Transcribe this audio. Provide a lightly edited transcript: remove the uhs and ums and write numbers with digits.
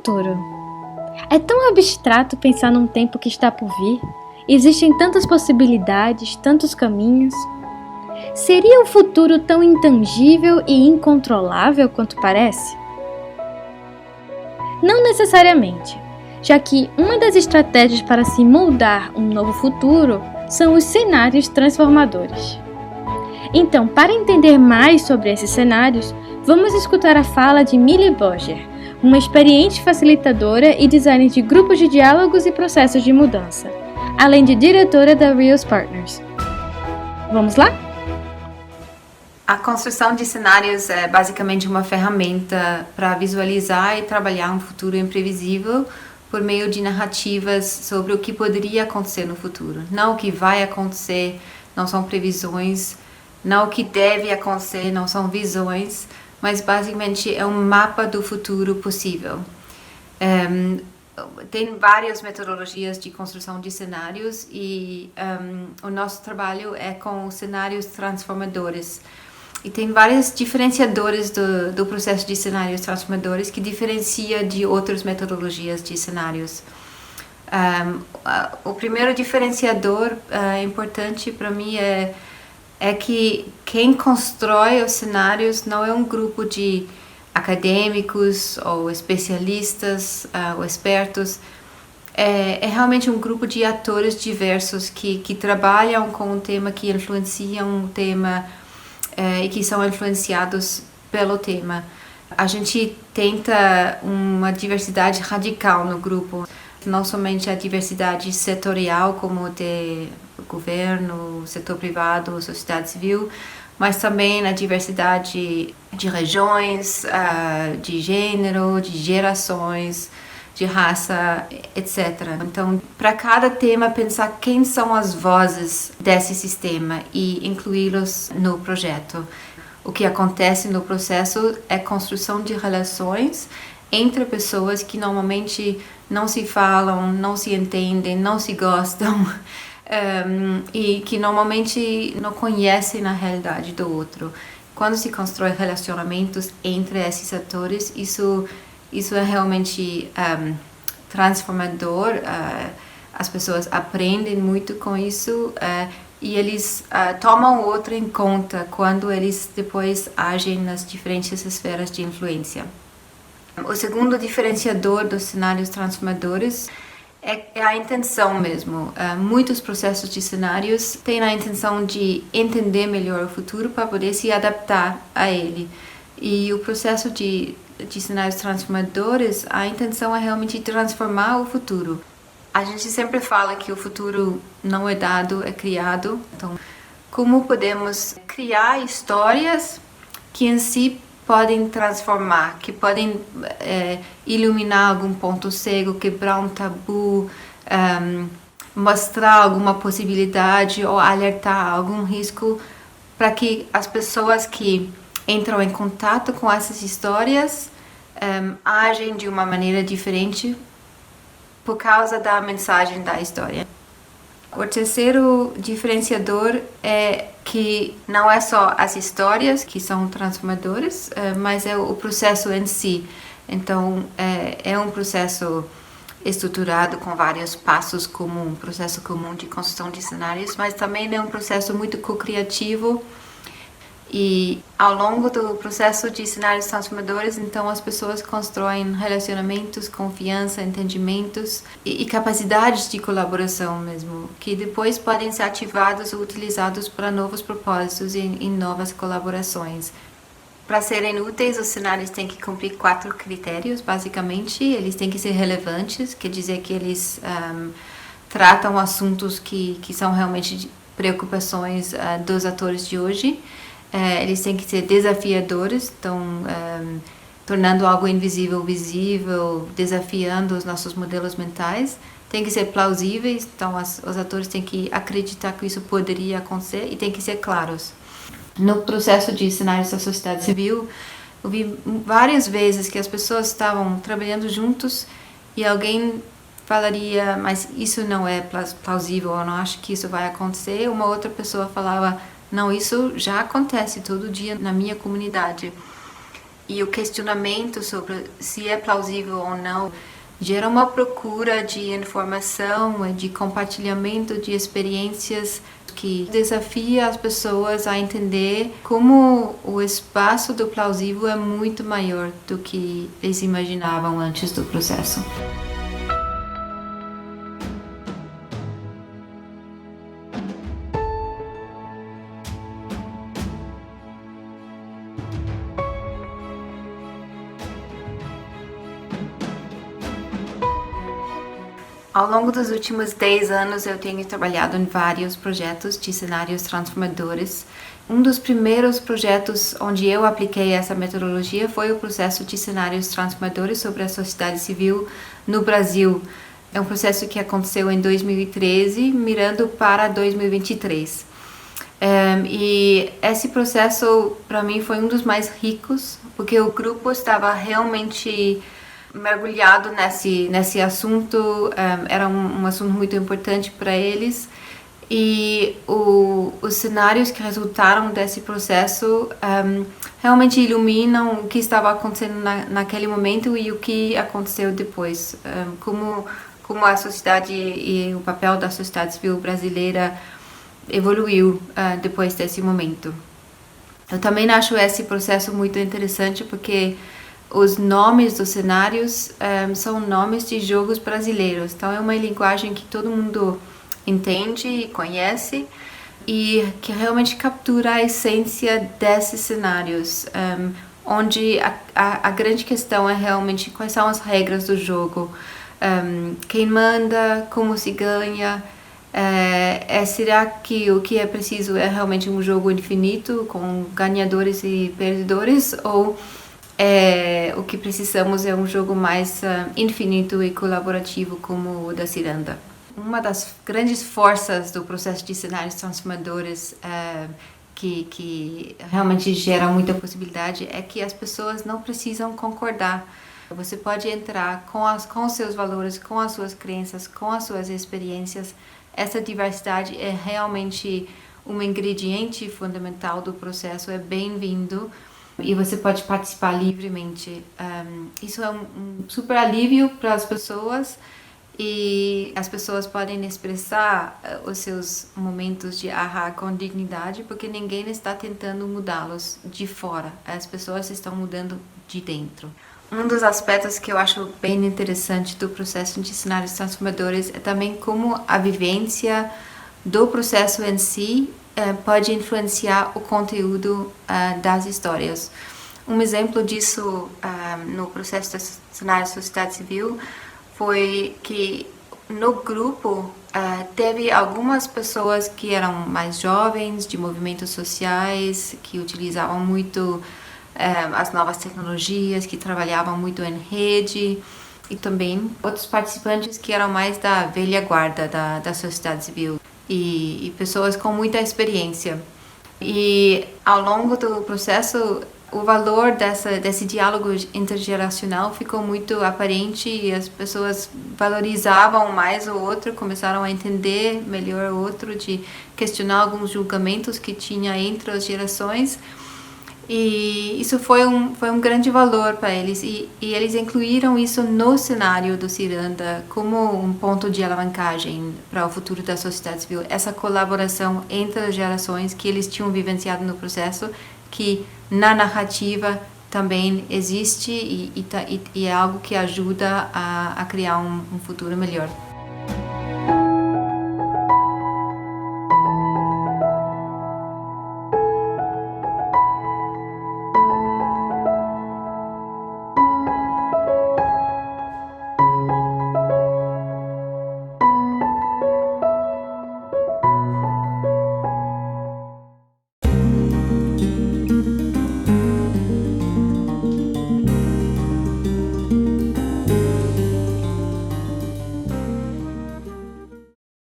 futuro? É tão abstrato pensar num tempo que está por vir. Existem tantas possibilidades, tantos caminhos. Seria o futuro tão intangível e incontrolável quanto parece? Não necessariamente, já que uma das estratégias para se moldar um novo futuro são os cenários transformadores. Então, para entender mais sobre esses cenários, vamos escutar a fala de Millie Boger, uma experiente facilitadora e designer de grupos de diálogos e processos de mudança, além de diretora da Reels Partners. Vamos lá? A construção de cenários é basicamente uma ferramenta para visualizar e trabalhar um futuro imprevisível por meio de narrativas sobre o que poderia acontecer no futuro. Não o que vai acontecer, não são previsões, não o que deve acontecer, não são visões, mas basicamente é um mapa do futuro possível. Tem várias metodologias de construção de cenários e o nosso trabalho é com cenários transformadores. E tem vários diferenciadores do processo de cenários transformadores que diferencia de outras metodologias de cenários. O primeiro diferenciador importante para mim é que quem constrói os cenários não é um grupo de acadêmicos ou especialistas ou expertos, é realmente um grupo de atores diversos que trabalham com um tema, que influenciam o tema e que são influenciados pelo tema. A gente tenta uma diversidade radical no grupo, não somente a diversidade setorial, como de governo, setor privado, sociedade civil, mas também a diversidade de regiões, de gênero, de gerações, de raça, etc. Então, para cada tema, pensar quem são as vozes desse sistema e incluí-los no projeto. O que acontece no processo é construção de relações entre pessoas que normalmente não se falam, não se entendem, não se gostam e que normalmente não conhecem a realidade do outro. Quando se constrói relacionamentos entre esses atores, isso é realmente transformador. As pessoas aprendem muito com isso e eles tomam o outro em conta quando eles depois agem nas diferentes esferas de influência. O segundo diferenciador dos cenários transformadores é a intenção mesmo. Muitos processos de cenários têm a intenção de entender melhor o futuro para poder se adaptar a ele. E o processo de cenários transformadores, a intenção é realmente transformar o futuro. A gente sempre fala que o futuro não é dado, é criado. Então, como podemos criar histórias que em si podem transformar, que podem iluminar algum ponto cego, quebrar um tabu, mostrar alguma possibilidade ou alertar algum risco para que as pessoas que entram em contato com essas histórias agem de uma maneira diferente por causa da mensagem da história. O terceiro diferenciador é que não é só as histórias que são transformadoras, mas é o processo em si. Então, é um processo estruturado com vários passos, como um processo comum de construção de cenários, mas também é um processo muito co-criativo. E ao longo do processo de cenários transformadores, então as pessoas constroem relacionamentos, confiança, entendimentos e capacidades de colaboração mesmo, que depois podem ser ativados ou utilizados para novos propósitos e em novas colaborações. Para serem úteis, os cenários têm que cumprir 4 critérios, basicamente. Eles têm que ser relevantes, quer dizer que eles tratam assuntos que são realmente preocupações dos atores de hoje. Eles têm que ser desafiadores, então tornando algo invisível visível, desafiando os nossos modelos mentais. Tem que ser plausíveis, então os atores têm que acreditar que isso poderia acontecer e tem que ser claros. No processo de cenários da sociedade civil, eu vi várias vezes que as pessoas estavam trabalhando juntos e alguém falaria, mas isso não é plausível, eu não acho que isso vai acontecer. Uma outra pessoa falava, não, isso já acontece todo dia na minha comunidade. e o questionamento sobre se é plausível ou não gera uma procura de informação, de compartilhamento de experiências que desafia as pessoas a entender como o espaço do plausível é muito maior do que eles imaginavam antes do processo. Ao longo dos últimos 10 anos, eu tenho trabalhado em vários projetos de cenários transformadores. Um dos primeiros projetos onde eu apliquei essa metodologia foi o processo de cenários transformadores sobre a sociedade civil no Brasil. É um processo que aconteceu em 2013, mirando para 2023. E esse processo, para mim, foi um dos mais ricos, porque o grupo estava realmente mergulhado nesse assunto, era um assunto muito importante para eles, e os cenários que resultaram desse processo realmente iluminam o que estava acontecendo naquele momento e o que aconteceu depois, como a sociedade e o papel da sociedade civil brasileira evoluiu depois desse momento. Eu também acho esse processo muito interessante porque os nomes dos cenários são nomes de jogos brasileiros, então é uma linguagem que todo mundo entende e conhece e que realmente captura a essência desses cenários, onde a grande questão é realmente quais são as regras do jogo, quem manda, como se ganha. Será que o que é preciso é realmente um jogo infinito com ganhadores e perdedores, ou o que precisamos é um jogo mais infinito e colaborativo como o da Ciranda? Uma das grandes forças do processo de cenários transformadores que realmente gera muita possibilidade é que as pessoas não precisam concordar. Você pode entrar com os seus valores, com as suas crenças, com as suas experiências. Essa diversidade é realmente um ingrediente fundamental do processo, é bem-vindo e você pode participar livremente. Isso é um super alívio para as pessoas e as pessoas podem expressar os seus momentos de ahá com dignidade, porque ninguém está tentando mudá-los de fora, as pessoas estão mudando de dentro. Um dos aspectos que eu acho bem interessante do processo de cenários transformadores é também como a vivência do processo em si pode influenciar o conteúdo das histórias. Um exemplo disso no processo de cenários de sociedade civil foi que no grupo teve algumas pessoas que eram mais jovens, de movimentos sociais, que utilizavam muito as novas tecnologias, que trabalhavam muito em rede, e também outros participantes que eram mais da velha guarda da sociedade civil e pessoas com muita experiência. E ao longo do processo, o valor desse diálogo intergeracional ficou muito aparente e as pessoas valorizavam mais o outro, começaram a entender melhor o outro, de questionar alguns julgamentos que tinha entre as gerações. E isso foi um grande valor para eles e eles incluíram isso no cenário do Ciranda como um ponto de alavancagem para o futuro da sociedade civil, essa colaboração entre as gerações que eles tinham vivenciado no processo, que na narrativa também existe e é algo que ajuda a criar um futuro melhor.